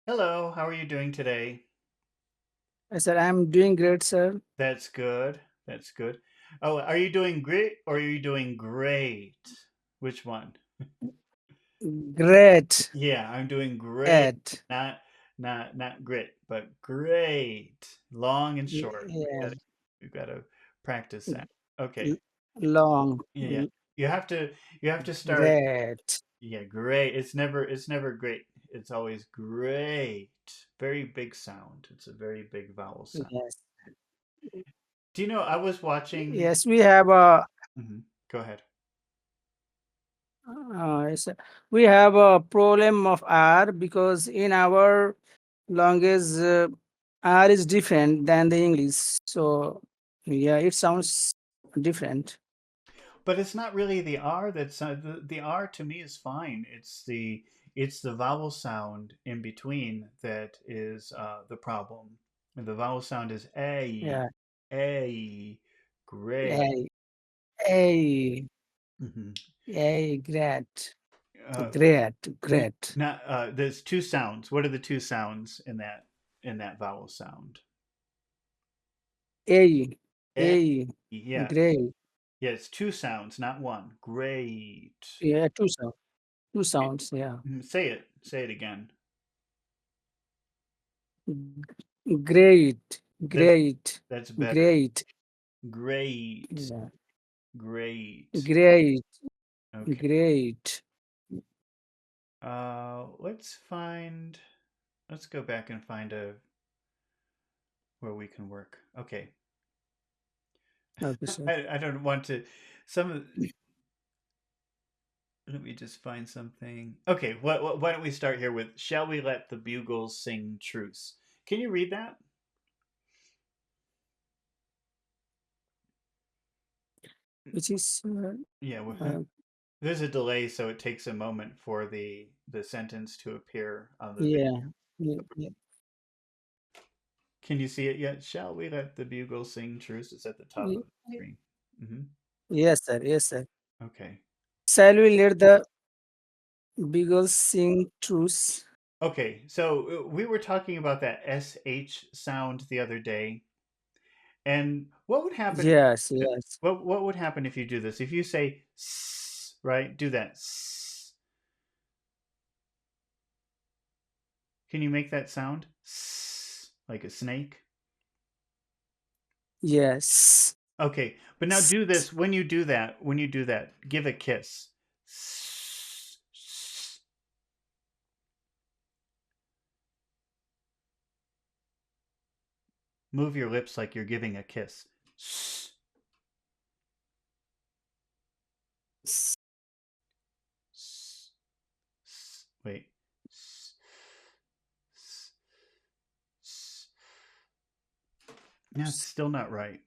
Hello, how are you doing today? I said, I'm doing great, sir. That's good. That's good. Oh, are you doing great or are you doing great? Which one? Great. Yeah, I'm doing great. Great. Not grit, but great. Long and short. Yeah. We gotta practice that. Okay. L- Long. Yeah, yeah. You have to you have to start. Great. Yeah, great. It's never great. It's always great. Very big sound. It's a very big vowel sound. Yes. Do you know I was watching. Yes, we have a Go ahead. yes, we have a problem of R because in our language R is different than the English. So yeah, it sounds different. But it's not really the R that's the R to me is fine. It's the vowel sound in between that is the problem. And the vowel sound is Yeah. a, gray. Hey, hey, Hmm. hey, great. Uh, Great. Great. not there's two sounds. What are the two sounds in that vowel sound? A, A, A, yeah, great. yeah. It's two sounds, not one. Great. Yeah, two sounds. Yeah, Say it. Say it again. great, That's great, that's better. great, Great. yeah. Great. Great, Okay. great. Let's find. Let's go back and find a where we can work. Okay. Okay, sir. I don't want to. Some. Let me just find something. Okay. Why don't we start here with "Shall we let the bugles sing truce"? Can you read that? Which is Yeah. uh, There's a delay, so it takes a moment for the sentence to appear on the video. yeah, yeah, yeah, Can you see it yet? Shall we let the bugles sing truce? It's at the top of the yeah. screen. Hmm. Yes, sir. Yes, sir. Okay. Shall we let the beagles sing truce? Okay, so we were talking about that sh sound the other day, and what would happen? Yes, yes, What would happen if you do this? If you say s, right? Do that. S. Can you make that sound? S, like a snake. yes. Okay, but now do this. When you do that, give a kiss. Move your lips like you're giving a kiss. Wait. No, it's still not right.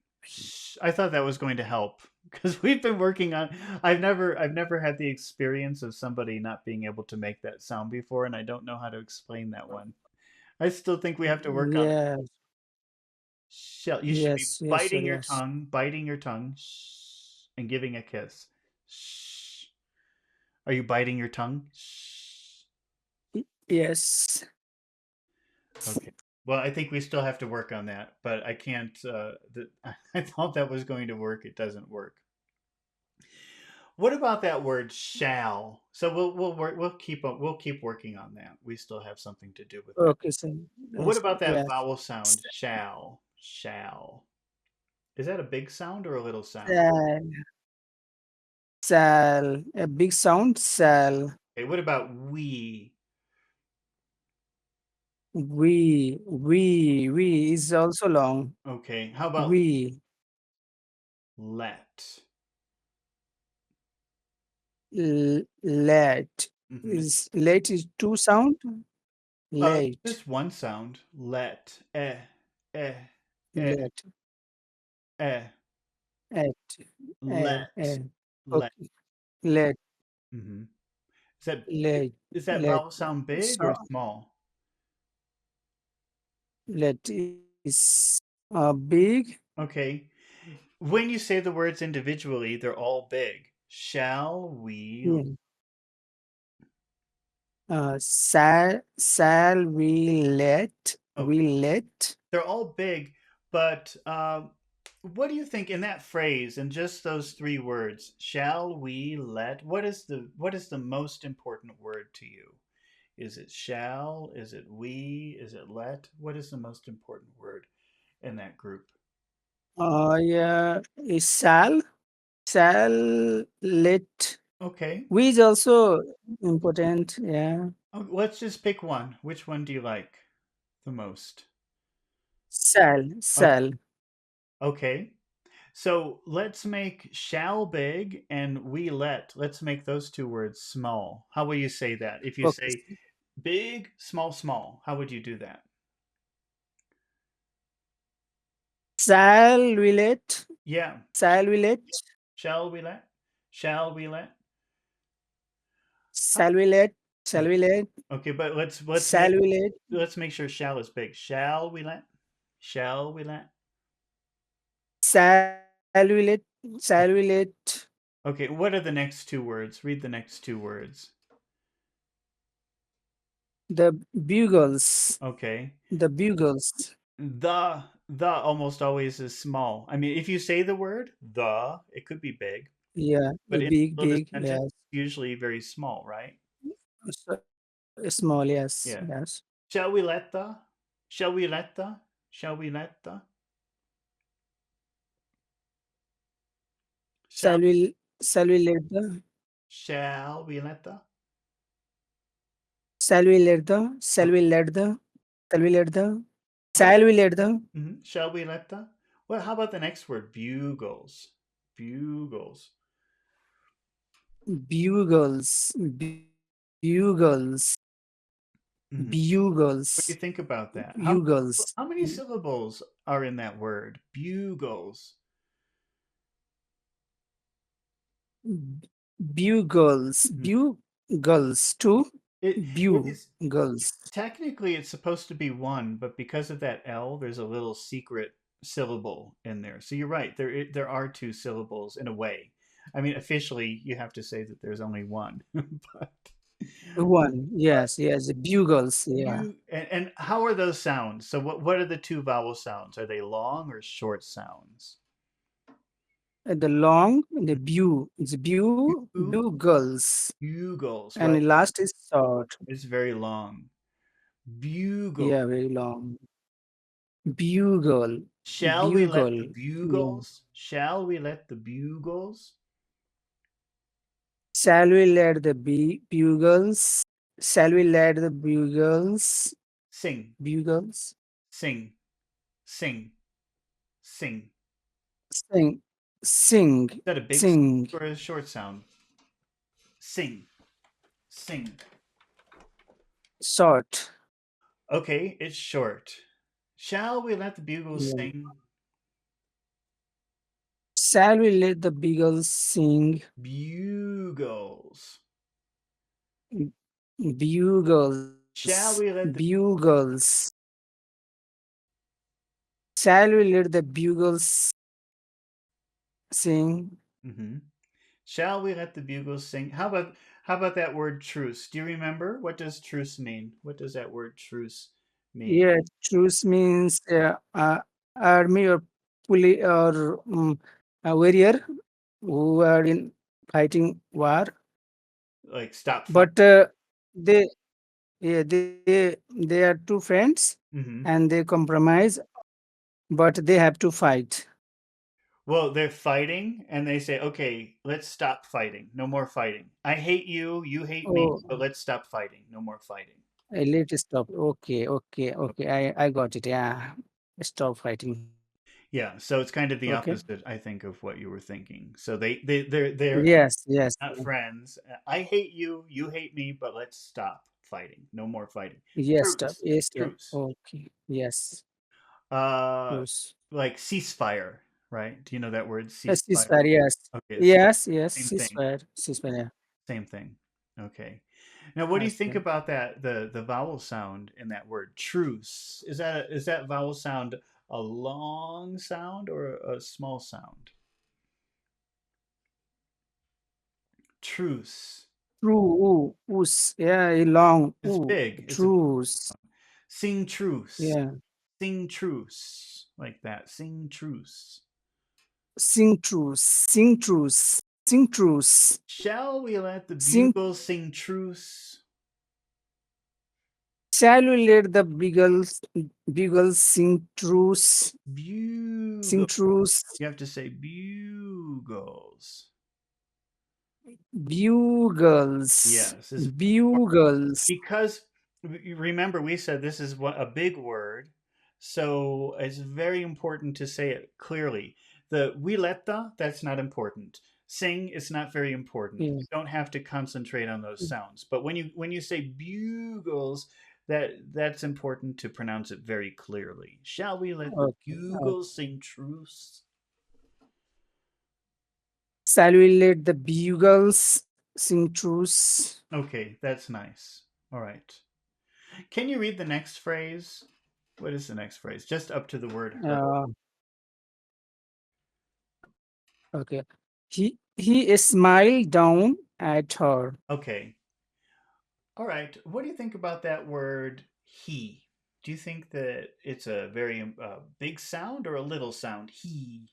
I thought that was going to help because we've been working on. I've never had the experience of somebody not being able to make that sound before, and I don't know how to explain that one. I still think we have to work on. Yes, Shell. You should be yes, yes, sir. Yes, biting your tongue, and giving a kiss. Are you biting your tongue? yes. Okay. Well, I think we still have to work on that, but I can't. I thought that was going to work. It doesn't work. What about that word "shall"? So we'll work. We'll keep working on that. We still have something to do with that. Okay, sir. But what Yes, about that yes. vowel sound "shall"? Shall. Is that a big sound or a little sound? Shall, shall, a big sound, shall. Okay. What about "we"? We is also long. Okay. How about We, "let"? let. Hmm. Is late is two sound? Late, Just one sound. Let. Eh, eh, let, eh. at, Let. Let. okay, let, Hmm. Is that let, is that let. vowel sound big So or small? let is big. Okay. When you say the words individually, they're all big. Shall we? Yeah. Shall we let? Okay, We let. they're all big, but what do you think in that phrase, in just those three words? Shall we let? What is the most important word to you? Is it shall? Is it we? Is it let? What is the most important word in that group? Yeah. Shall let. Okay. We is also important. Yeah. Oh, let's just pick one. Which one do you like the most? Shall. Okay. Shall. Okay. So let's make shall big and we let. Let's make those two words small. How will you say that? If you say Okay. big, small, small, how would you do that? Shall we let? Yeah. Shall we let? Shall we let? Shall we let? How- Shall we let? Shall we let? Okay, but let's make Shall we let? let's make sure shall is big. Shall we let? Shall we let? Shall we let? Shall we let? Okay, what are the next two words? Read the next two words. The bugles. Okay. The bugles. The almost always is small. I mean, if you say the word the, it could be big, Yeah. but in Big, the middle of big. a sentence, Yes. it's usually very small, right? So, small. Yes. Yeah. Yes. Shall we let the? Shall we let the? Shall we let the? Shall Shall we? Shall we let the? shall we let the? Shall we let the? Shall we Okay. let the? Shall we let the? How about Shall we let the? shall we let the? Well, how about the next word? Bugles. Bugles. Bugles. Bugles. hmm What do you Bugles. think about that? Bugles. How many syllables are in that word? Bugles. Bugles. Mhm. Bugles. Two It is bugles. technically it's supposed to be one, but because of that L, there's a little secret syllable in there. So you're right. There are two syllables in a way. I mean, officially, you have to say that there's only one, but One. Yes. Yes. Bugles. Yeah. and how are those sounds? So what are the two vowel sounds? Are they long or short sounds? The long, the bew. It's Bu- bugles. Bugles. And Well, the last is short. it's very long. Bugle. Yeah. Very long. Bugle. Shall we let the Bugle. Yeah. bugles? Shall we let the bugles Shall we let the bugles? Shall we let the bugles? sing? Bugles. Sing, sing, sing. Sing. Sing. Is that a big sound Sing. or a short sound? Sing, sing. Short. Okay, it's short. Shall we let the bugles Yeah. sing? Shall we let the beagles sing? Bugles. Bugles. Shall we let the Bugles. Shall we let the bugles sing? hmm Shall we let the bugles sing? How about that word truce? Do you remember? What does truce mean? What does that word truce mean? Yeah, truce means army or police or warrior who are in fighting war. Like stop fight. But they, yeah, they are two friends hmm and they compromise, but they have to fight. Well, they're fighting and they say, okay, let's stop fighting. No more fighting. I hate you. You hate me, Oh, but let's stop fighting. No more fighting. let's stop. Okay, okay, okay. I got it. Yeah, stop fighting. Yeah, so it's kind of the Okay. opposite, I think, of what you were thinking. So they're Yes, yes, not friends. I hate you, you hate me, but let's stop fighting. No more fighting. yes. Stop. Truce, Yes, yes. truce. Okay. Yes. Uh, Truce. like ceasefire, right? Do you know that word, ceasefire? Ceasefire, yes. Okay, it's Yes, yes, same thing. ceasefire, ceasefire, yeah. Same thing. Okay. Now, what do you As think well. about that? The vowel sound in that word, truce. Is that vowel sound a long sound or a small sound? Truce. True. Oos. Yeah, a long. It's Ooh. big. It's a Truce. sing truce. Yeah. Sing truce. Like that. Sing truce. Sing truce. Sing truce. Sing truce. Shall we let the Sing. bugles sing truce? Shall we let the beagles sing truce? Sing Bugle. truce. You have to say bugles. Bugles. Yes, this is Bugles. because you remember we said this is a big word, so it's very important to say it clearly. The wiletta, that's not important. Sing is not very important. Yeah. You don't have to concentrate on those sounds. But when you say bugles, that's important to pronounce it very clearly. Shall we let the Okay. bugles sing truce? Shall we let the bugles sing truce? Okay, that's nice. All right. Can you read the next phrase? What is the next phrase? Just up to the word her. Uh, okay. He smiled down at her. Okay. All right. What do you think about that word he? Do you think that it's a very big sound or a little sound? He.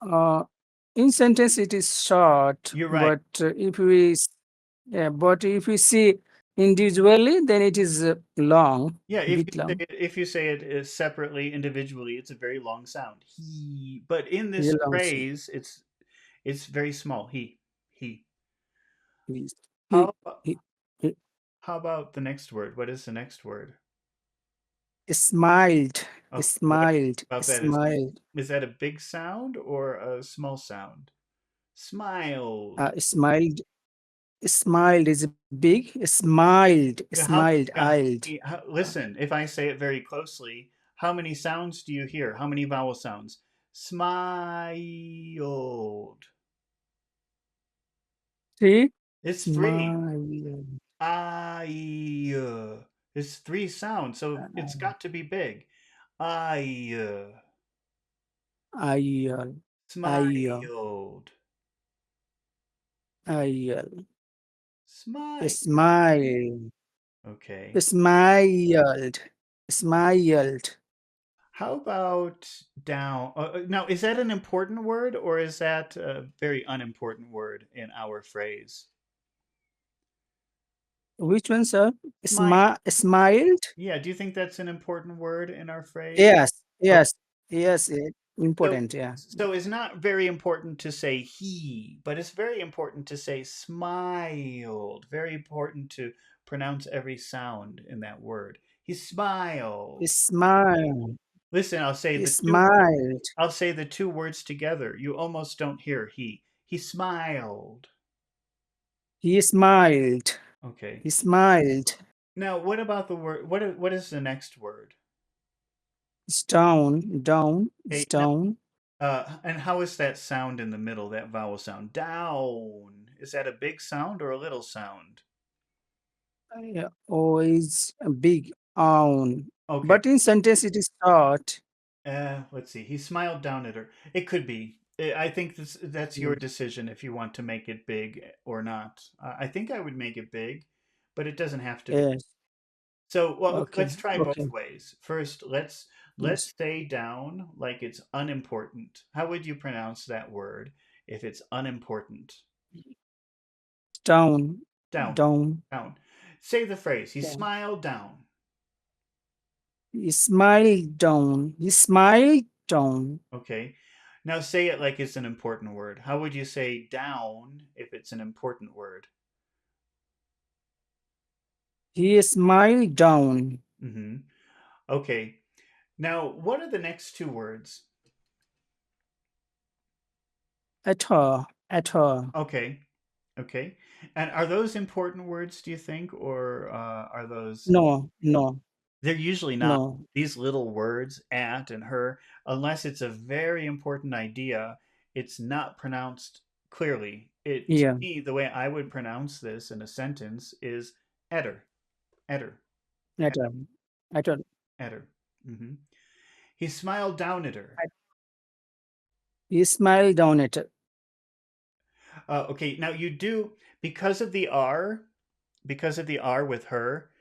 Uh, in sentence it is short, You're right. but if we see individually, then it is long, Yeah, bit long. if you say it separately, individually, it's a very long sound. He. But in It is this a long sound. phrase, it's very small. He. Please. He, How he how about the next word? What is the next word? smiled, Okay, what smiled, about that? smiled, Is that a big sound or a small sound? Smiled. smiled, smiled is big, smiled, Yeah, smiled, yeah, ild. listen, if I say it very closely, how many sounds do you hear? How many vowel sounds? Smiled. See? It's three. Smiled, I. It's three sounds, so it's got to be big. I. ayal, ayal, Smiled. ayal, Smile. smile, Okay. smiled, smiled. How about down? Now, is that an important word or is that a very unimportant word in our phrase? Which one, sir? Smile. Smiled? Yeah, do you think that's an important word in our phrase? Yes, Okay. yes, yes, So, important, yeah. so it's not very important to say he, but it's very important to say smiled. Very important to pronounce every sound in that word. He smiled. Smile, Listen, smiled. I'll say the two words together. You almost don't hear he. He smiled. He smiled. Okay. He smiled. Now, what about the word? What is the next word? It's down, down, it's Okay. Now, down. and how is that sound in the middle? That vowel sound down. Is that a big sound or a little sound? Yeah, oh, it's a big own. Okay. But in sentence it is short. Let's see. He smiled down at her. It could be. I think that's Yeah. your decision if you want to make it big or not. I think I would make it big, but it doesn't have to be. Yes. So, well, let's Okay. try both Okay. ways. First, let's Yes. say down like it's unimportant. How would you pronounce that word if it's unimportant? Down, Down, down, down. Say the phrase. He down. smiled down. He smiled down. He smiled down. Okay. Now say it like it's an important word. How would you say down if it's an important word? He smiled down. Mm-hmm. Okay. Now, what are the next two words? At her. At her. Okay. Okay. And are those important words, do you think, or are those No, no, they're usually not no. these little words at and her unless it's a very important idea it's not pronounced clearly it to Yeah. me the way I would pronounce this in a sentence is etter etter At her. At her. etter hmm he smiled down at her. He smiled down at her. Okay, now you do because of the R, because of the R with her,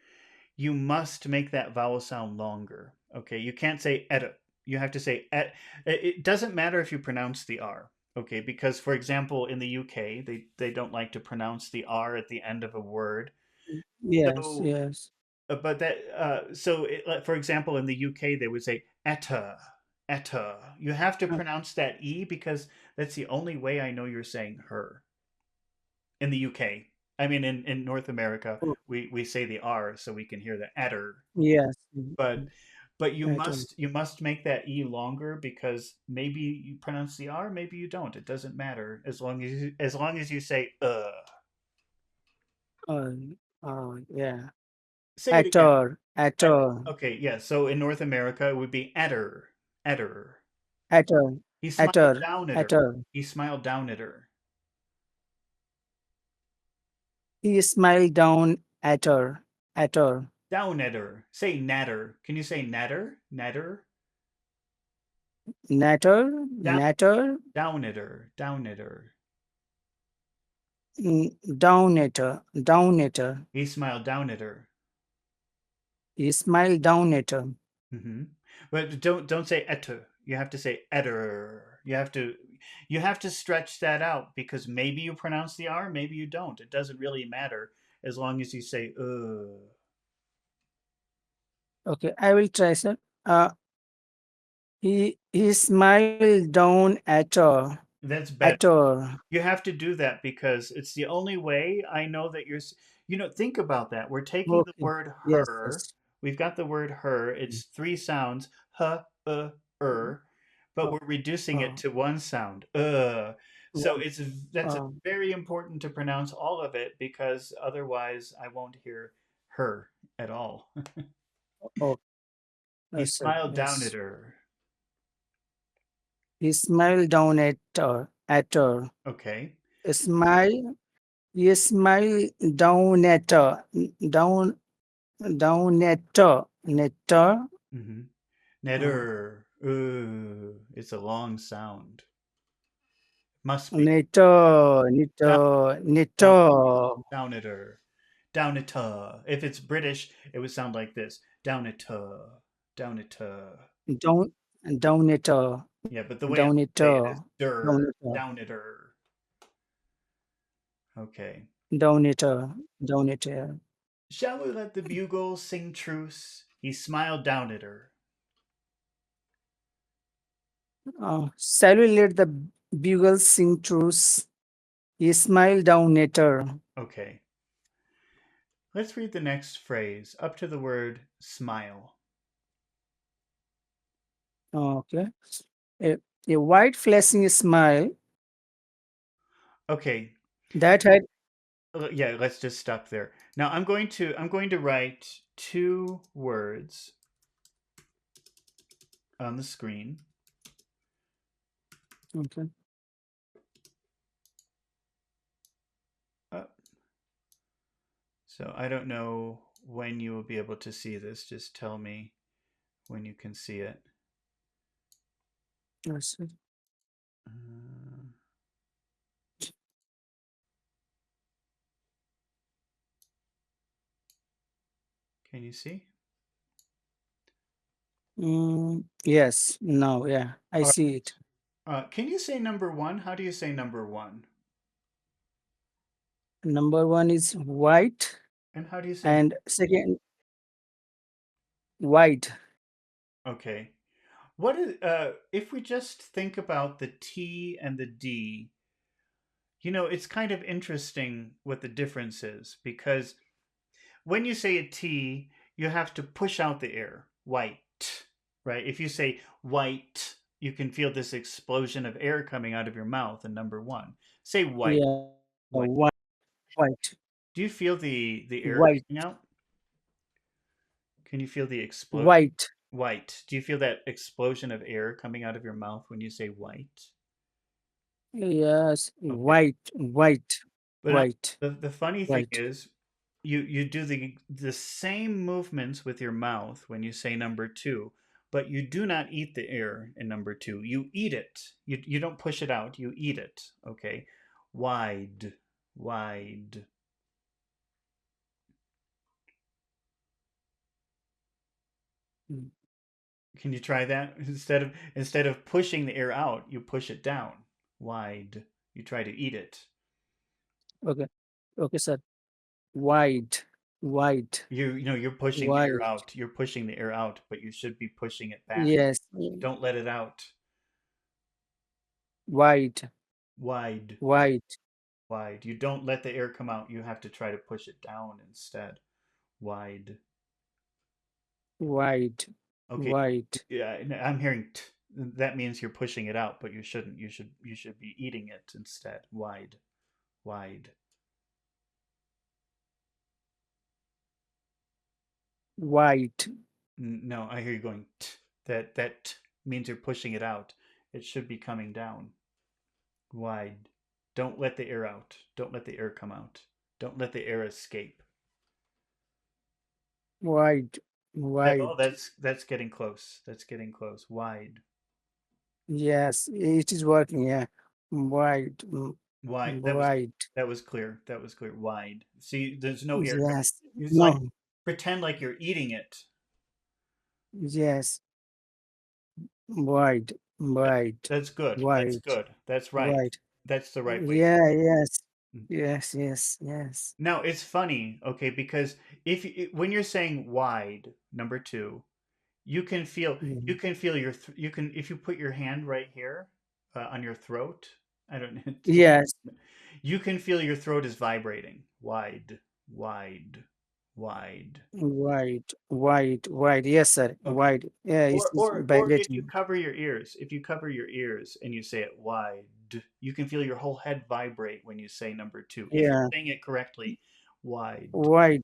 you must make that vowel sound longer. Okay, you can't say ed. You have to say et. It doesn't matter if you pronounce the R. Okay, because for example, in the UK, they don't like to pronounce the R at the end of a word. Yes, So, yes. but that like, for example, in the UK, they would say etta, etta. You have to Uh, pronounce that e because that's the only way I know you're saying her in the UK. I mean, in North America, oh, we say the R so we can hear the etter, yes. but At all. you must make that e longer because maybe you pronounce the R, maybe you don't. It doesn't matter as long as you say Uh, yeah. say it again. Actor, actor, Okay, yeah. So in North America, it would be etter, etter. actor, He smiled actor, down at her. actor. He smiled down at her. He smiled down at her. At her. Down at her. Say natter. Can you say natter? Natter. Natter, Down natter, down at her. Down at her. down at her. Down at her. He smiled down at her. He smiled down at her. Hmm. But don't say etter. You have to say etter. You have to stretch that out because maybe you pronounce the R, maybe you don't. It doesn't really matter as long as you say Okay, I will try, sir. Uh, he smiled down at her. That's At better. her. You have to do that because it's the only way I know that you know, think about that. We're taking the Okay. word Yes, her. yes. We've got the word her. It's three sounds, huh, er, but Oh, we're reducing it oh, to one sound, So one. that's Oh, very important to pronounce all of it because otherwise I won't hear her at all. oh, He yes, sir. smiled down at Yes. her. He smiled down at her. At her. Okay. Smile. He smiled down at her. Down, down at her. At her. Mm-hmm. Uh, Netter. It's a long sound. Must be. Neto, Down, neto, down, neto, down at her. Down at her. If it's British, it would sound like this. Down at her. Down at her. down, down neto, Yeah, but the way I down say it is neto, down der. neto, Down at her. Okay. down neto, down neto. Shall we let the bugle sing truce? He smiled down at her. Shall we let the bugles sing truce? He smiled down at her. Okay. Let's read the next phrase up to the word smile. Okay. A, a white flashing smile Okay. that had Yeah, let's just stop there. Now I'm going to write two words on the screen. okay. Uh, so I don't know when you will be able to see this. Just tell me when you can see it. Yes, sir. Uh, can you see? Yes, now, yeah, I All see it. right. Can you say number one? How do you say number one? Number one is white, And how do you say? and second, white. Okay. What is if we just think about the T and the D, you know, it's kind of interesting what the difference is because when you say a T, you have to push out the air. White, right? If you say white, you can feel this explosion of air coming out of your mouth in number one. Say white, Yeah, white. white, white, Do you feel the air white, coming out? Can you feel the explosion? white. White. Do you feel that explosion of air coming out of your mouth when you say white? Yes, Okay. white, white, But white, the funny thing white. is, you do the same movements with your mouth when you say number two, but you do not eat the air in number two. You eat it. You don't push it out. You eat it. Okay. Wide, wide. Mm. Can you try that? Instead of pushing the air out, you push it down. Wide. You try to eat it. Okay. Okay, sir. Wide, wide, You're pushing the air wide. out. You're pushing the air out, but you should be pushing it back. Yes. Don't let it out. Wide, Wide, wide, wide. You don't let the air come out. You have to try to push it down instead. Wide. wide, Okay. wide, Yeah, I'm hearing t. That means you're pushing it out, but you shouldn't. You should be eating it instead. Wide, wide. wide, No, I hear you going t. That t means you're pushing it out. It should be coming down. Wide. Don't let the air out. Don't let the air come out. Don't let the air escape. wide, Oh, wide. that's getting close. That's getting close. Wide. Yes, it is working. Yeah. Wide, Wide. wide. That was clear. That was clear. Wide. See, there's no air coming. Yes. It's like No. pretend like you're eating it. Yes. Wide, wide, That's good. That's wide, good. That's right. wide. That's the right way to. Yeah. Yes. Yes. Yes. Yes. Now it's funny, okay, because when you're saying wide, number two, you can feel you Mm. can feel you can if you put your hand right here on your throat. I don't know. Yes. You can feel your throat is vibrating. Wide, wide, wide. Wide, wide, wide. Yes, sir. Okay. Wide. Yeah, it's Or if you vibrating. cover your ears, if you cover your ears and you say it wide, you can feel your whole head vibrate when you say number two. If you're Yeah. saying it correctly, wide. Wide,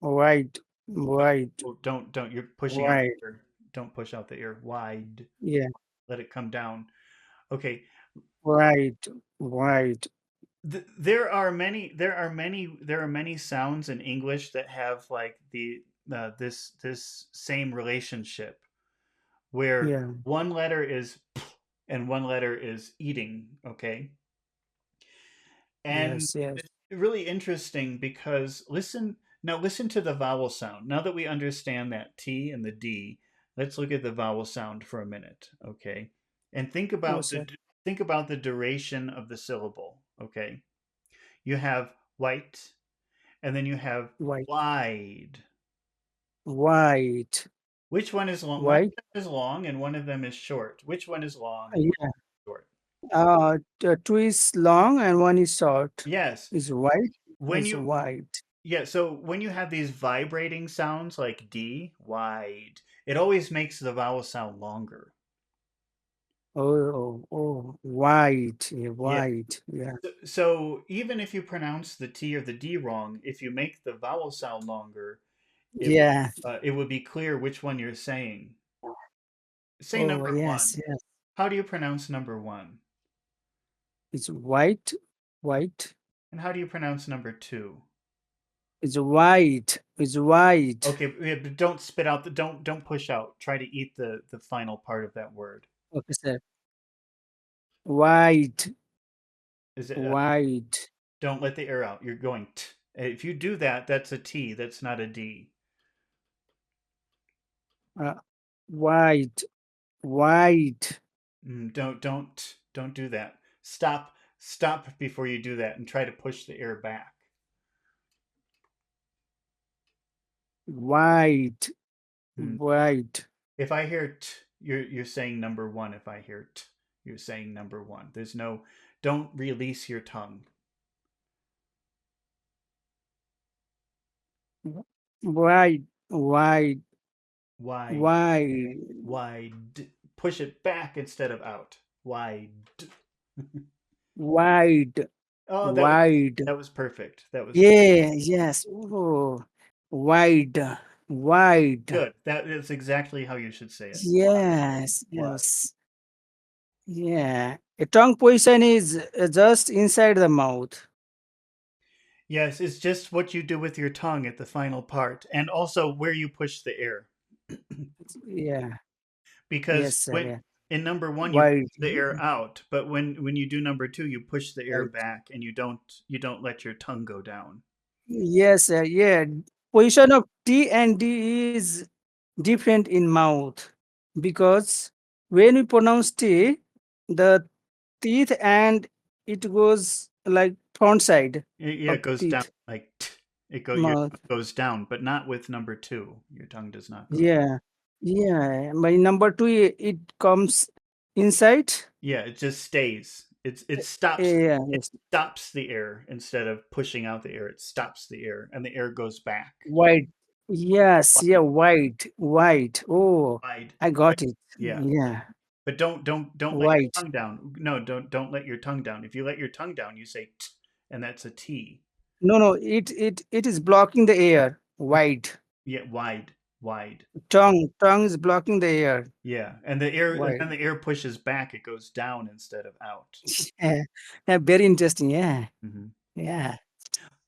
wide, wide, Oh, don't. You're pushing out wide. the ear. Don't push out the ear. Wide. Yeah. Let it come down. Okay. Wide, wide. There are many sounds in English that have like this same relationship where Yeah. one letter is p and one letter is eating, okay? And Yes, yes. it's really interesting because listen to the vowel sound. Now that we understand that T and the D, let's look at the vowel sound for a minute, okay? And Yes, sir. think about the duration of the syllable, okay? You have white and then you have White, wide. white, Which one is long? One of white. them is long and one of them is short. Which one is long and Yeah. short? Two is long and one is short. Yes. Is white. When Is you white. Yeah, so when you have these vibrating sounds like D, wide, it always makes the vowel sound longer. Oh, white. Yeah, Yeah. white. Yeah. So even if you pronounce the T or the D wrong, if you make the vowel sound longer, Yeah. it would be clear which one you're saying. Say Oh, number yes, one. yes. How do you pronounce number one? It's white, white. And how do you pronounce number two? It's white. It's white. Okay, yeah, but don't spit out the don't push out. Try to eat the final part of that word. Okay, sir. White, Is it white, don't let the air out. You're going t. If you do that, that's a T. That's not a D. uh, white, white, Don't do that. Stop before you do that and try to push the air back. white, Mm. white, If I hear t, you're saying number one. If I hear t, you're saying number one. There's no. Don't release your tongue. white, white, Wide, white, wide. Push it back instead of out. Wide. white, Oh, white. that was perfect. That was Yeah, yes. Oh, wide, wide. good. That is exactly how you should say it. Yes, Wide. yes. Yeah. A tongue position is just inside the mouth. Yes, it's just what you do with your tongue at the final part, and also where you push the air. Yeah. Yes, Because sir. Yeah. In number one, you Wide. push the air out, but when you do number two, you push the air Right. back and you don't let your tongue go down. Yes, yeah. Position of T and D is different in mouth because when we pronounce T, the teeth and it goes like front side Yeah, of it goes down teeth like your mouth. tongue goes down, but not with number two. Your tongue does not go. Yeah, yeah. By number two, it comes inside. Yeah, it just stays. It stops Yeah, it yes. stops the air instead of pushing out the air. It stops the air and the air goes back. White. Yes, yeah, white, white. Oh, Wide. I Right. got it. Yeah. Yeah, But don't let white. your tongue down. No, don't let your tongue down. If you let your tongue down, you say t, and that's a T. No, no, it is blocking the air. White. Yeah, wide, wide. Tongue is blocking the air. Yeah, and the air and White. then the air pushes back. It goes down instead of out. Yeah, yeah, very interesting. Yeah, Mhm. yeah.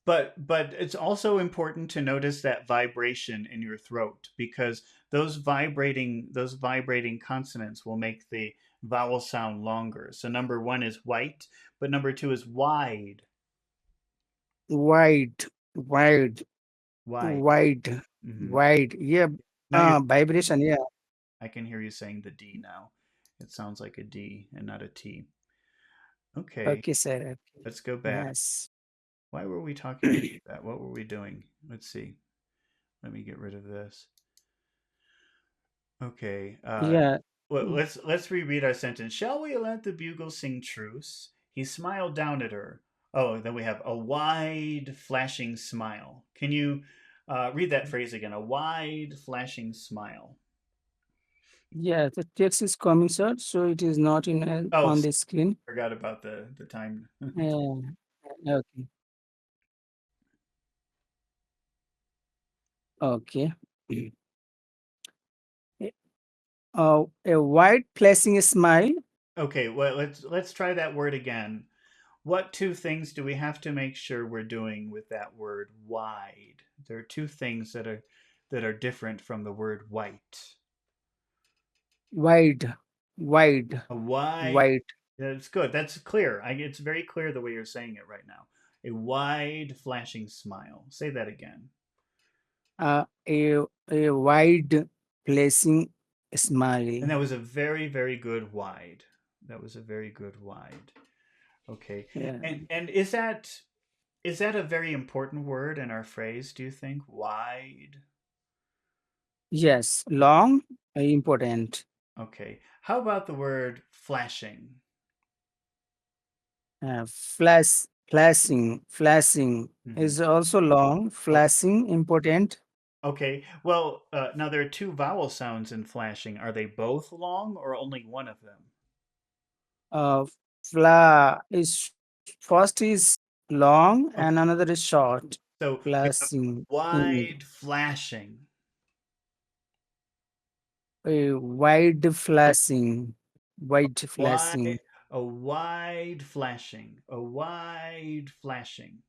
But it's also important to notice that vibration in your throat because those vibrating consonants will make the vowel sound longer. So number one is white, but number two is wide, Wide, wide, wide. wide, Hmm. wide. Yeah, Now you're vibration. Yeah. I can hear you saying the D now. It sounds like a D and not a T. Okay, Okay, sir. Okay. let's go back. Yes. Why were we talking about that? What were we doing? Let's see. Let me get rid of this. Okay. Yeah. Well, let's reread our sentence. Shall we let the bugle sing truce? He smiled down at her. Oh, then we have a wide flashing smile. Can you read that phrase again? A wide flashing smile. Yeah, the text is coming, sir. So it is not in Oh, on the screen. forgot about the time. Yeah. Okay. Okay. A white flashing smile. Okay, well let's try that word again. What two things do we have to make sure we're doing with that word wide? There are two things that are different from the word white. Wide, wide, A wide. wide. That's good. That's clear. It's very clear the way you're saying it right now. A wide, flashing smile. Say that again. A wide flashing smile. And that was a very, very good wide. That was a very good wide. Okay. Yeah. And is that a very important word in our phrase? Do you think wide? Yes. Long, important. Okay. How about the word flashing? Flashing Hmm. is also long. Okay. Flashing, important. Okay. Well, now there are two vowel sounds in flashing. Are they both long or only one of them? Uh, fla is first is long Okay. and another is short. So we have Flashing in wide flashing, a wide flashing, wide wide, flashing, a wide flashing, a wide flashing.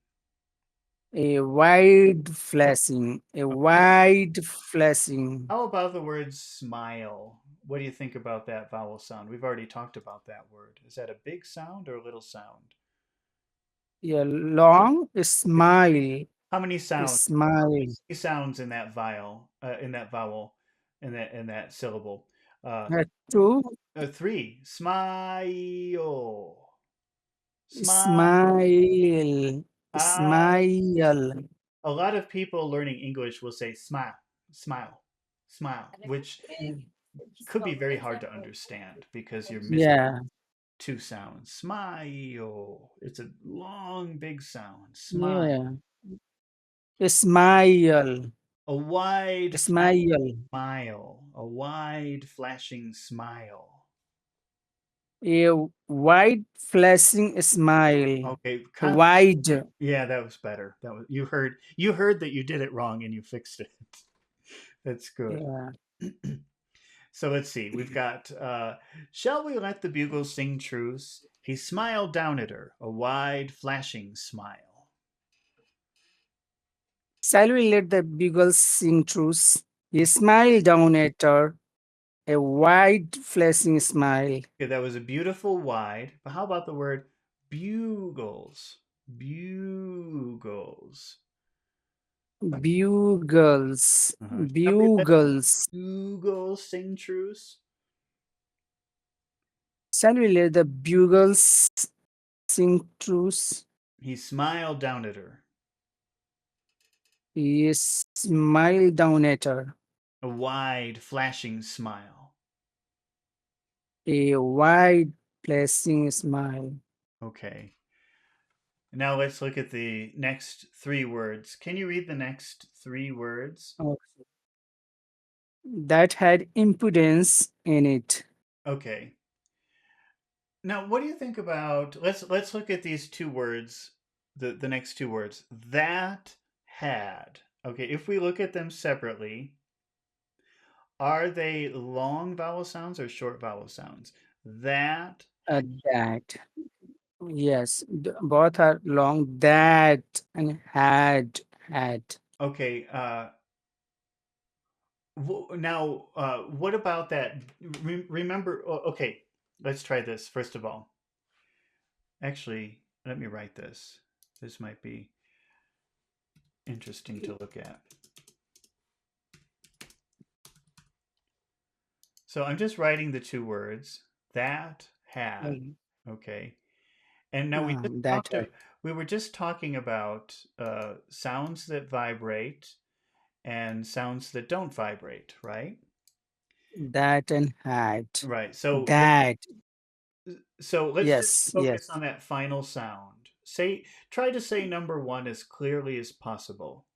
a wide flashing, a Okay. wide flashing. How about the word smile? What do you think about that vowel sound? We've already talked about that word. Is that a big sound or a little sound? A long smile, How many a sounds? smile. Sounds in that in that vowel, in that syllable. Uh, Two, three. Smile. Smile. smile, smile. A lot of people learning English will say smile, smile, smile, which could be very hard to understand because you're missing Yeah, two sounds. Smile. It's a long, big sound. Smile. yeah. Smile, A wide, smile. smile. A wide, flashing smile. A wide flashing smile. Okay, Wide. yeah, that was better. That was you heard that you did it wrong and you fixed it. That's good. Yeah. So let's see. We've got shall we let the bugle sing truce? He smiled down at her, a wide, flashing smile. Shall we let the beagles sing truce? He smiled down at her, a wide flashing smile. Okay, that was a beautiful wide. But how about the word bugles? Bugles. Bugles, Somebody let the bugles. bugles sing truce. Shall we let the bugles sing truce? He smiled down at her. He smiled down at her, A wide, flashing smile. a wide flashing smile. Okay. Now let's look at the next three words. Can you read the next three words? Oh, that had impudence in it. Okay. Now, what do you think about let's look at these two words, the next two words. That had. Okay, if we look at them separately, are they long vowel sounds or short vowel sounds? That That. Yes, both are long. That and had. okay, now what about that? Remember okay, let's try this first of all. Actually, let me write this. This might be interesting to look at. So I'm just writing the two words that had. Okay. And now That had. we were just talking about sounds that vibrate and sounds that don't vibrate, right? That and had. Right. That. So let's just Yes, focus yes. on that final sound. Try to say number one as clearly as possible.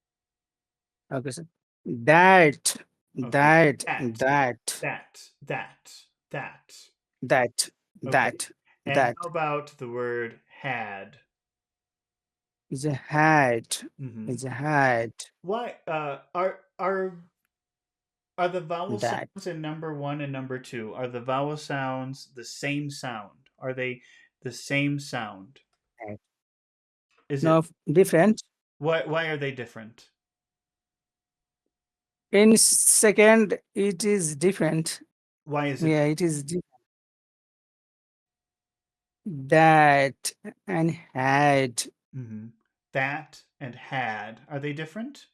Okay, so that, Okay. that, That, that, that. that, Okay. that, And that how about the word had? is a had, Hmm. is a had, Why are the vowel that. sounds in number one and number two? Are the vowel sounds the same sound? Are they the same sound? That. Is it No, different. why are they different? In second, it is different. Why is it Yeah, it is that and had. hmm that and had? Are they different?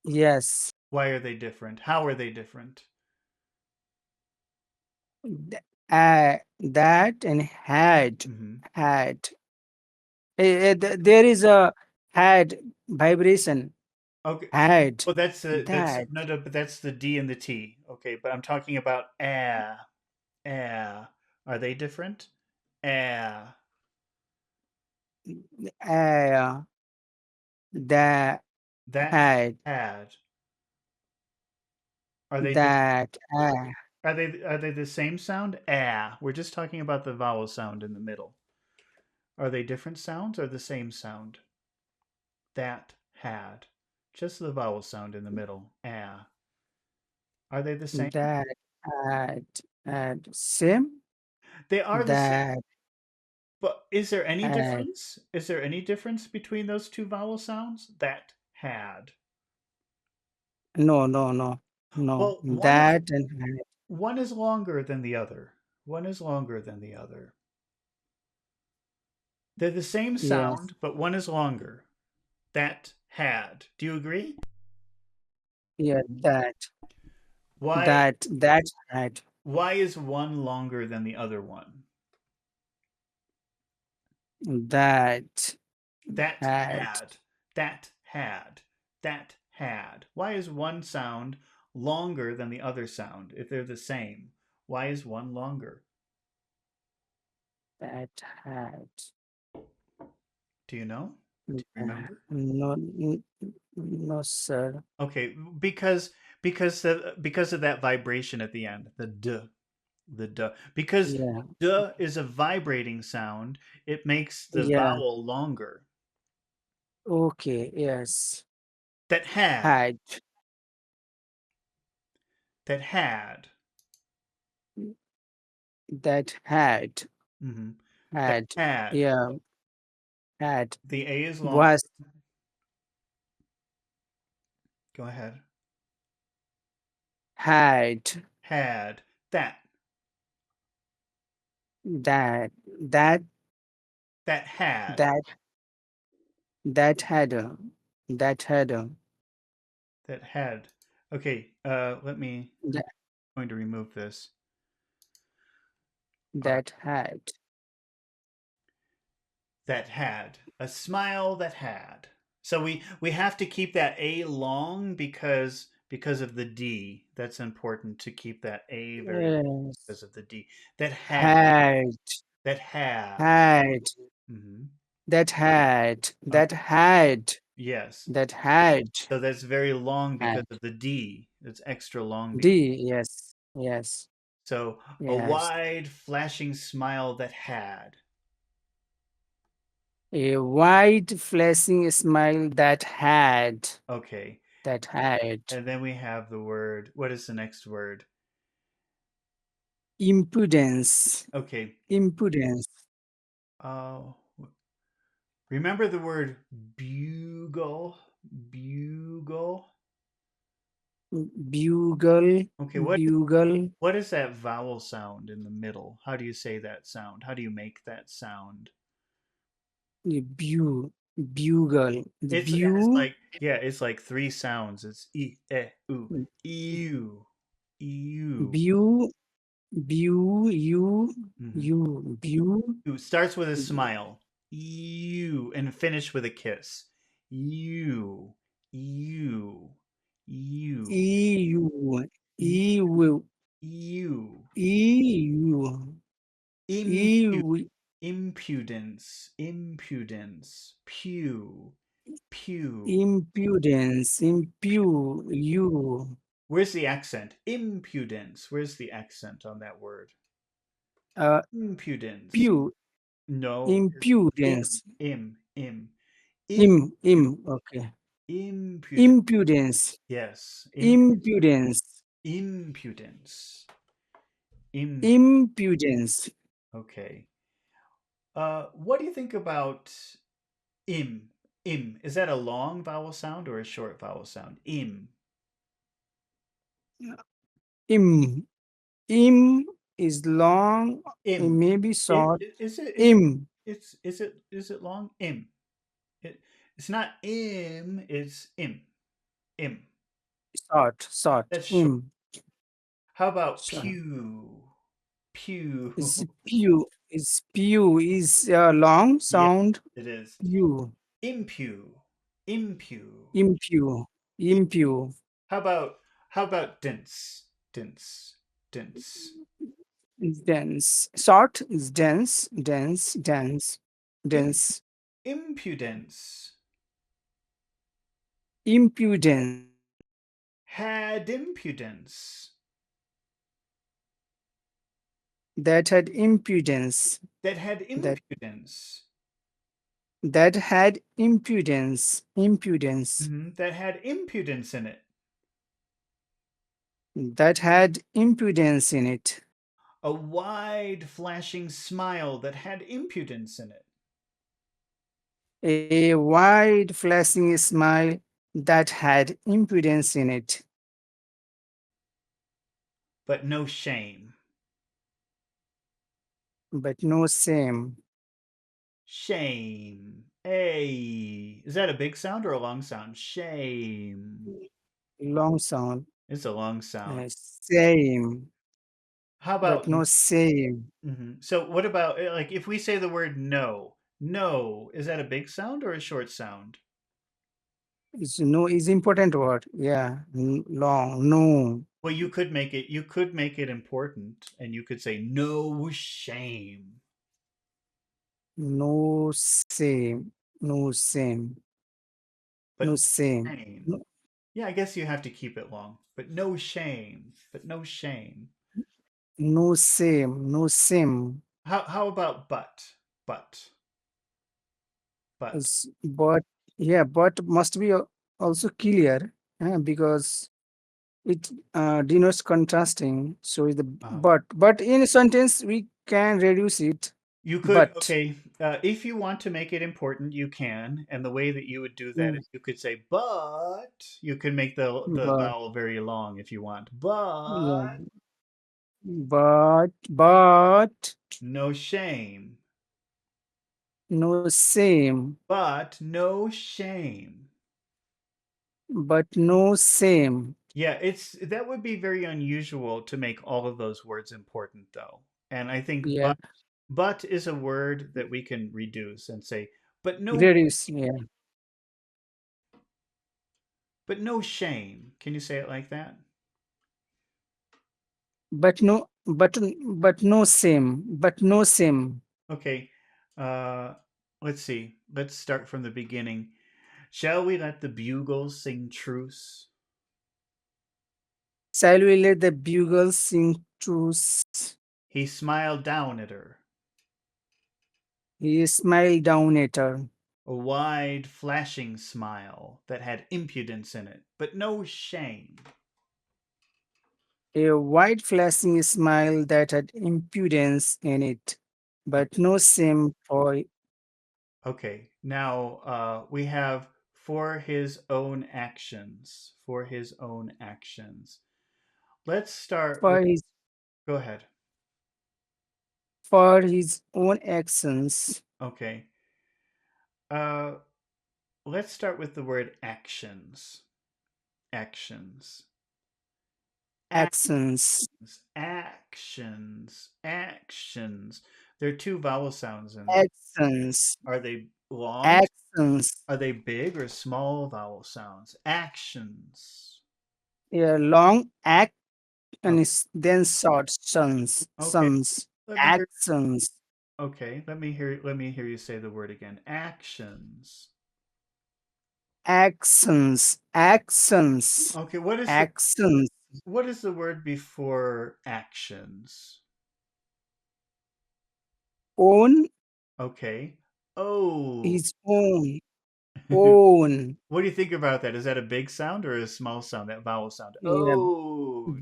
Yes, Why are they different? How are they different? that and had, Hmm. had. There is a had vibration. Okay. Had Well, that's that. no, no, but that's the D and the T. Okay, but I'm talking about Are they different? Ah. Uh, that That had had. Are they just that are they the same sound? Ah. We're just talking about the vowel sound in the middle. Are they different sounds or the same sound? That had. Just the vowel sound in the middle. Ah. Are they the same? that had same They are the same. that But is there any had difference? Is there any difference between those two vowel sounds? That had. no Well, that and had. one is longer than the other. One is longer than the other. They're the same Yes, sound, but one is longer. That had. Do you agree? yeah, Why that had why is one longer than the other one? that That had had. That had. That had. Why is one sound longer than the other sound if they're the same? Why is one longer? that had Do you know? Do you that. remember? No, no, sir. Okay, because of that vibration at the end, the duh. Because Yeah, duh is a vibrating sound, it makes the yeah. vowel longer. Okay, yes. That had, Had that had, that had hmm that had had. yeah had The A is long. was Go ahead. had had, that, that that that had, that that had a that had a that had. Okay, let me, I'm that, going to remove this part. that had That had. A smile that had. So we have to keep that A long because of the D. That's important to keep that A very long yes because of the D. That had. had That had. had Hmm. that had that Okay. had Yes. that had So that's very long because had of the D. It's extra long. D, yes, yes, So a yes. wide flashing smile that had. A wide flashing smile Okay. that had And then we have the word. What is the next word? impudence, Okay. impudence, Uh, remember the word bugle? Bugle? bugle, Okay, bugle, what is that vowel sound in the middle? How do you say that sound? How do you make that sound? bugle, the It's bu, like yeah, it's like three sounds. It's e u eu eu. bu, bu, Mm-hmm. bu, It starts with a smile. You and finish with a kiss. You you you eu, eu, you eu, Impu- eu, impudence, impudence, pew. impudence, Where's the accent? Impudence. Where's the accent on that word? uh, Impudence. pu, No, impudence, im, im, okay, impudence. impudence, Yes, impudence, impudence. Im. impudence. Okay. What do you think about im? Im. Is that a long vowel sound or a short vowel sound? Im. Im, im is long, it Im. may be It, short. is it Im, is it long? Im. It, it's not im, it's im. Im. short, That's short. im, How about short. pew? Pew. Is a long Yeah, sound. it is. Pew, Impew. Impew. impew, Im- impew. how about dense? Dense. Dense. Dense. Short is dense, dense, Im, dense. impudence. Impudence. Had impudence. That had impudence. That had That impudence. that had impudence. Impudence. That had impudence in it. That had impudence in it. A wide flashing smile that had impudence in it. A wide flashing smile that had impudence in it. But no shame. But no shame. Shame. A. Is that a big sound or a long sound? Shame. Long sound. It's a long sound. Shame. How But about no shame. so what about like if we say the word no? No, is that a big sound or a short sound? Is no is important word. Yeah. Long. No. Well, you could make it important and you could say no shame. No shame. No shame. But No no shame. shame. No, Yeah, I guess you have to keep it long. But no shame. But no shame. no shame. No shame. How about but? But. But. But yeah, but must be also clear, because it denotes contrasting. So is the Uh, but in a sentence we can reduce it. you could But okay, if you want to make it important, you can, and the way that you would do that mm, is you could say but. You can make the but vowel very long if you want. yeah, But but No shame. no same, But no shame. but no same. Yeah, it's that would be very unusual to make all of those words important though. And I think Yeah, but is a word that we can reduce and say but no reduce. Yeah, but no shame. Can you say it like that? but no, but no same, but no same. Okay. Uh let's see. Let's start from the beginning. Shall we let the bugles sing truce? Shall we let the bugle sing truce? He smiled down at her, He smiled down at her. a wide, flashing smile that had impudence in it, but no shame. A wide flashing smile that had impudence in it, but no shame for Okay, now we have for his own actions. For his own actions. Let's start with. for his Go ahead. for his own actions. Okay. Uh, let's start with the word actions. Actions. Actions. Actions. Actions. There are two vowel sounds in there. Actions. Are they long? Actions. Are they big or small vowel sounds? Actions. A long act and Okay. then short sons. Okay. Sons. Let me hear. Actions. Okay. Let me hear you say the word again. Actions. Actions. Actions. Okay. What is the Actions. what is the word before actions? Own Okay. Oh. his own. Own. What do you think about that? Is that a big sound or a small sound? That vowel sound. Yeah. Oh,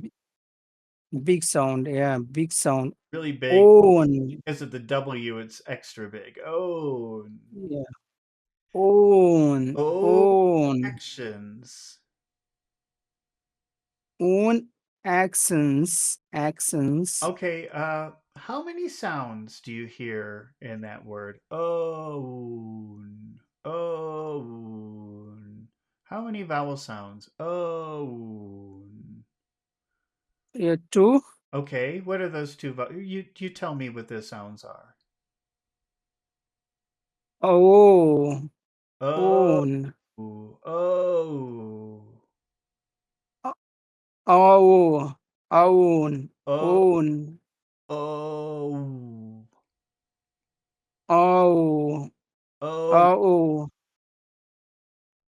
Big sound. Yeah. Big sound. really big. Own. Because of the W, it's extra big. Oh. Yeah. Own. Oh, Own. actions. Own actions. Actions. Okay, how many sounds do you hear in that word? Own. Own. How many vowel sounds? Own. Yeah. Two. Okay, what are those two you tell me what the sounds are. Oh. Oh, Own. oh, Oh. Own. oh, Own. oh, Oh. oh,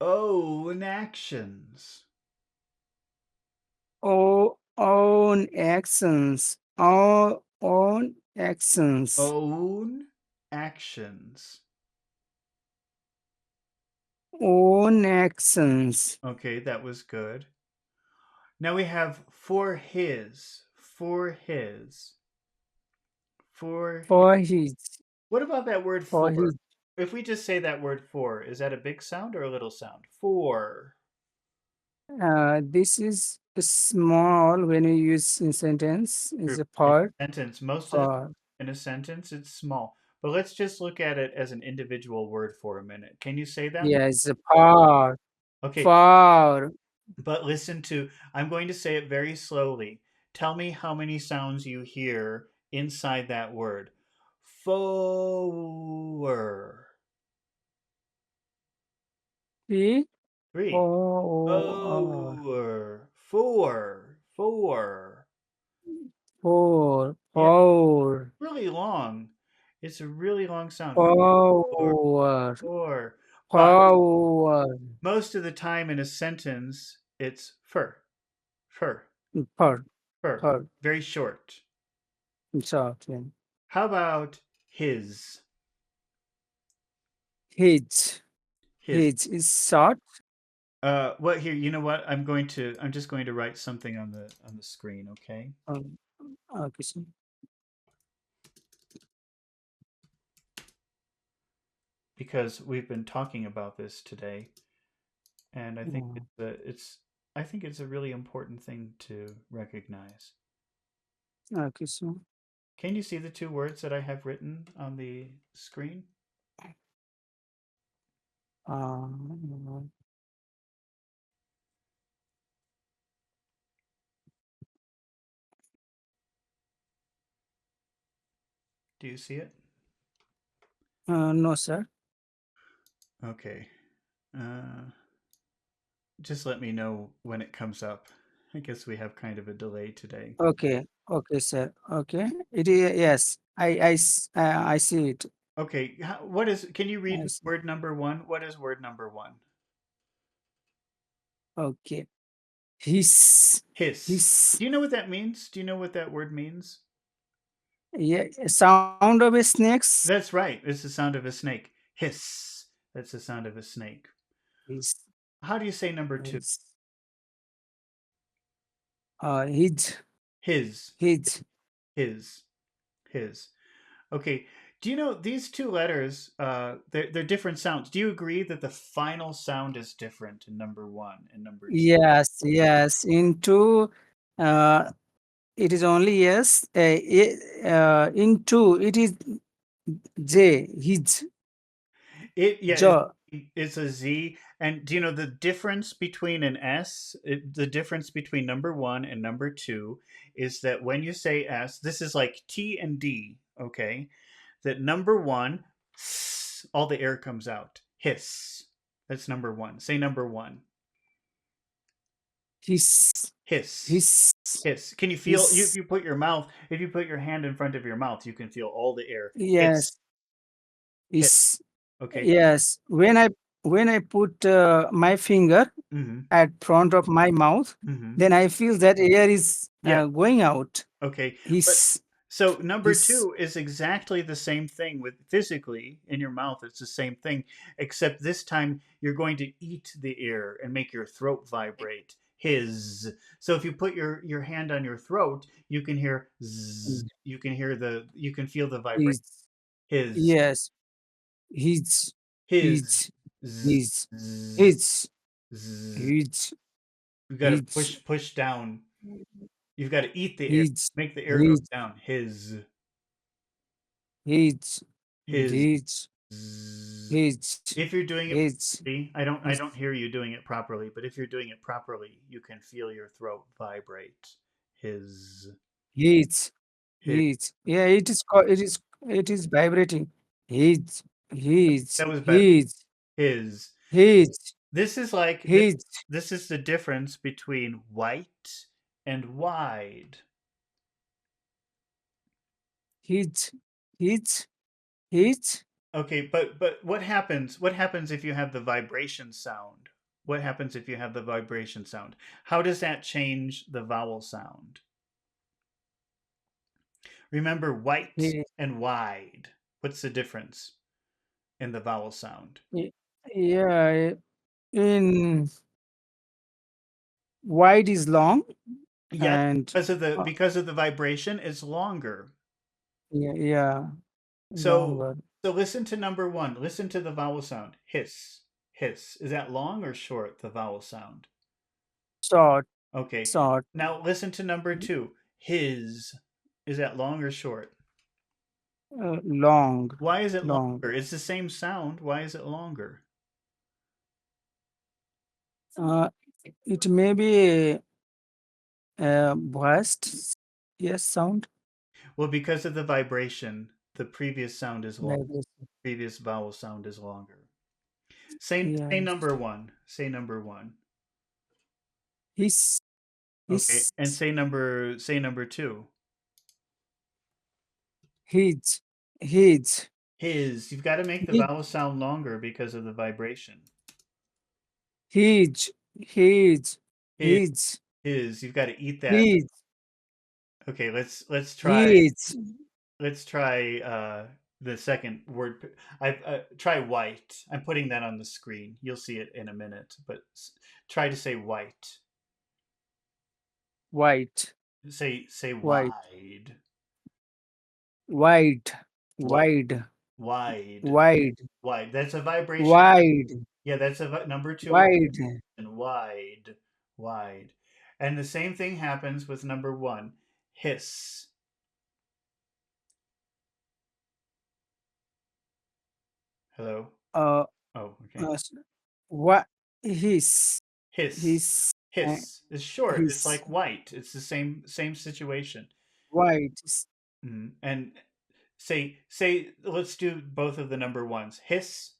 Oh. own actions. Oh. Own actions. Oh. Own actions. Own actions. Own actions. Okay, that was good. Now we have for his, for his, for his. For his. What about that word For for? his. If we just say that word for, is that a big sound or a little sound? For. This is small when you use in sentence. Is True. a In part a sentence, most of the for. in a sentence, it's small. But let's just look at it as an individual word for a minute. Can you say that? Yes, a part. Okay, For. but listen to, I'm going to say it very slowly. Tell me how many sounds you hear inside that word. For. See? Three. For. For. For. Yeah, For. really long. It's a really long sound. For. For. For. But For. most of the time in a sentence, it's fur, fur, For. fur. For. Very short. Short. Yeah. How about his? His. His. His is short. What here? You know what? I'm just going to write something on the screen, okay? Um, okay. So, Because we've been talking about this today, and uh, I think it's a really important thing to recognize. Okay, so Can you see the two words that I have written on the screen? uh, Do you see it? no, sir. Okay. Uh, just let me know when it comes up. I guess we have kind of a delay today. Okay, okay, sir. Okay, it is yes. I see it. Okay, what is? Can you read I see. word number one? What is word number one? Okay, hiss, Hiss. hiss. Do you know what that means? Do you know what that word means? Yeah, sound of a snakes. That's right. It's the sound of a snake. Hiss. That's the sound of a snake. Hiss, How do you say number two? hiss. His, His. his. His. His. Okay. Do you know these two letters? They're different sounds. Do you agree that the final sound is different in number one and number two? Yes, yes. Into uh, it is only yes. Into it is J. His It yeah, jaw. it's a Z. And do you know the difference between an S? The difference between number one and number two is that when you say S, this is like T and D. Okay, that number one, all the air comes out. Hiss. That's number one. Say number one. His, Hiss. his, Hiss. Can you feel? You, if his. you put your mouth, if you put your hand in front of your mouth, you can feel all the air. Hiss. Yes, Hiss. his. Okay. Yes. When I put my finger Mm-hmm. at front of my mouth, Mm-hmm. then I feel that air is Yeah. going out. Okay. But His, so number his, two is exactly the same thing with physically in your mouth. It's the same thing, except this time you're going to eat the air and make your throat vibrate. His. So if you put your hand on your throat, you can hear zzz. You can hear the. You can feel the vibration. his. His. Yes, his, His. his, Zzz, his, zzz, his, zzz. his, You got to his, push down. You've got to eat the air. his, Make the air go his, down. his, His. his, Zzz. his, If you're doing it his, properly, I his, don't hear you doing it properly, but if you're doing it properly, you can feel your throat vibrate. His his, his his. Yeah, it is vibrating. His, that was better. his, His. his, This is like his, this is the difference between white and wide. his, his, his. Okay, but what happens? What happens if you have the vibration sound? What happens if you have the vibration sound? How does that change the vowel sound? Remember white He, and wide. What's the difference in the vowel sound? yeah, in wide is long Yes, and uh, because of the vibration is longer. yeah, yeah, So longer. so listen to number one. Listen to the vowel sound. Hiss. Hiss. Is that long or short, the vowel sound? Short, Okay. short, Now listen to number two. His. Is that long or short? long, Why is it long. longer? It's the same sound. Why is it longer? Uh, it may be voiced, yes, sound Well, because of the vibration, the previous sound is long. like this. Previous vowel sound is longer. Say Yes, number one. Say number one. his, Okay, his, and say number two. his, his, His. You've got to make the his, vowel sound longer because of the vibration. his, his, His. his, His. You've got to eat that. his, Okay, his, let's try the second word. I try white. I'm putting that on the screen. You'll see it in a minute, but try to say white. white, Say white, wide. wide, Wide. wide, Wide. wide, Wide. That's a vibration. wide, Yeah, that's number two. wide. And wide. Wide. And the same thing happens with number one. Hiss. Hello. uh, Oh, okay. uh s- what his Hiss. his uh, Hiss is short. It's his like white. It's the same situation. white And say let's do both of the number ones. Hiss,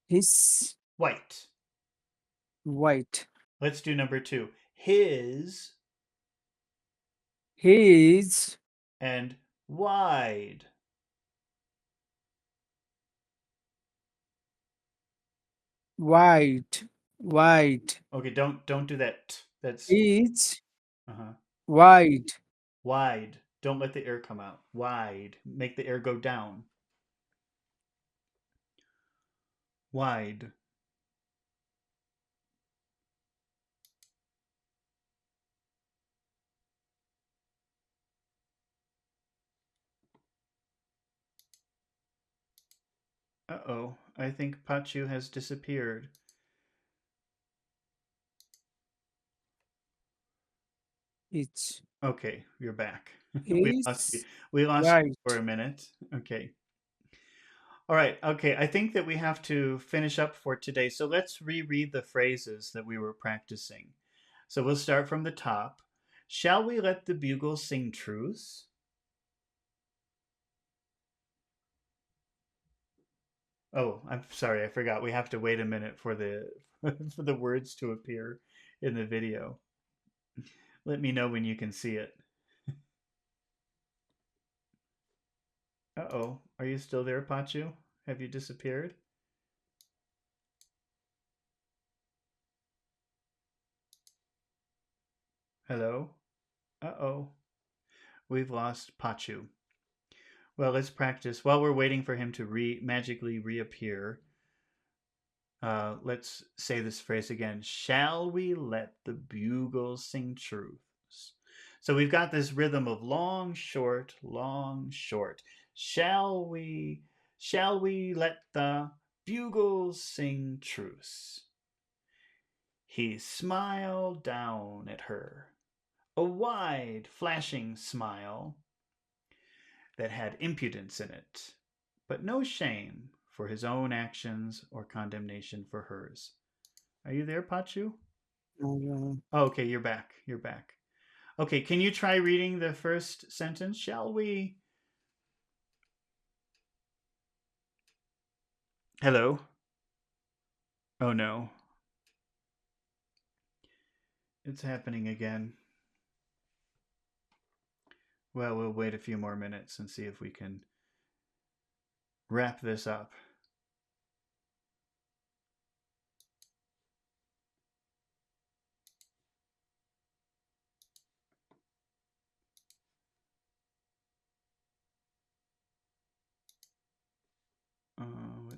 his white. white Let's do number two. His his and wide. white white Okay, don't do that. That's is uh-huh. white Wide. Don't let the air come out. Wide. Make the air go down. Wide. Uh-oh. I think Pachu has disappeared. it's Okay, you're back. we lost you. is We lost you for right a minute. Okay. All right. Okay. I think that we have to finish up for today. So let's reread the phrases that we were practicing. So we'll start from the top. Shall we let the bugle sing truce? Oh, I'm sorry. I forgot. We have to wait a minute for the for the words to appear in the video. Let me know when you can see it. Uh-oh. Are you still there, Pachu? Have you disappeared? Hello? Uh-oh. We've lost Pachu. Well, let's practice. While we're waiting for him to magically reappear, let's say this phrase again. Shall we let the bugle sing truths? So we've got this rhythm of long, short, long, short. Shall we? Shall we let the bugles sing truce? He smiled down at her, a wide, flashing smile that had impudence in it, but no shame for his own actions or condemnation for hers. Are you there, Pachu? uh, Oh, okay, you're back. You're back. Okay, can you try reading the first sentence? Shall we? Hello. Oh no, it's happening again. Well, we'll wait a few more minutes and see if we can wrap this up.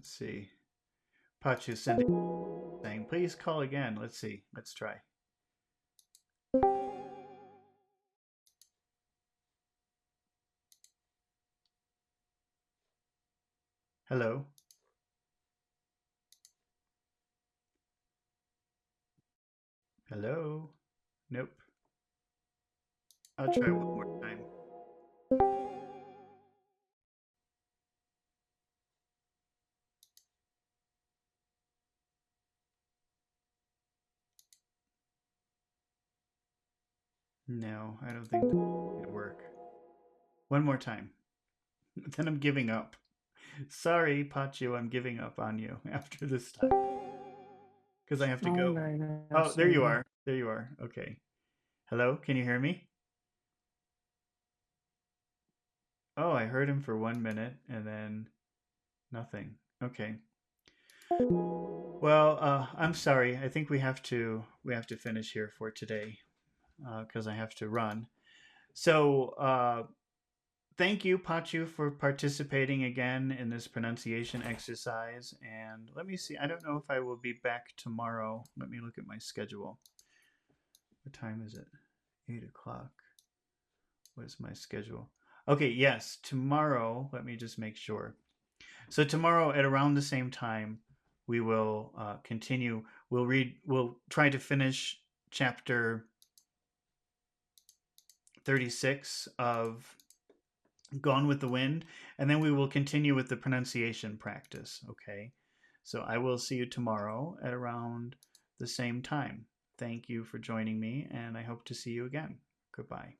Let's see. Pachu sending saying, please call again. Let's see. Let's try. Hello. Hello. Nope. I'll try one more time. No, I don't think that's going to work. One more time. Then I'm giving up. Sorry, Pachu, I'm giving up on you after this time because I have to all go. right, Oh, there you absolutely. are. There you are. Okay. Hello, can you hear me? Oh, I heard him for 1 minute and then nothing. Okay. Well, I'm sorry. I think we have to finish here for today because I have to run. So thank you, Pachu, for participating again in this pronunciation exercise. And let me see. I don't know if I will be back tomorrow. Let me look at my schedule. What time is it? 8 o'clock. What's my schedule? Okay, yes, tomorrow. Let me just make sure. So tomorrow at around the same time, we will continue. We'll read. We'll try to finish chapter 36 of Gone with the Wind, and then we will continue with the pronunciation practice. Okay. So I will see you tomorrow at around the same time. Thank you for joining me, and I hope to see you again. Goodbye.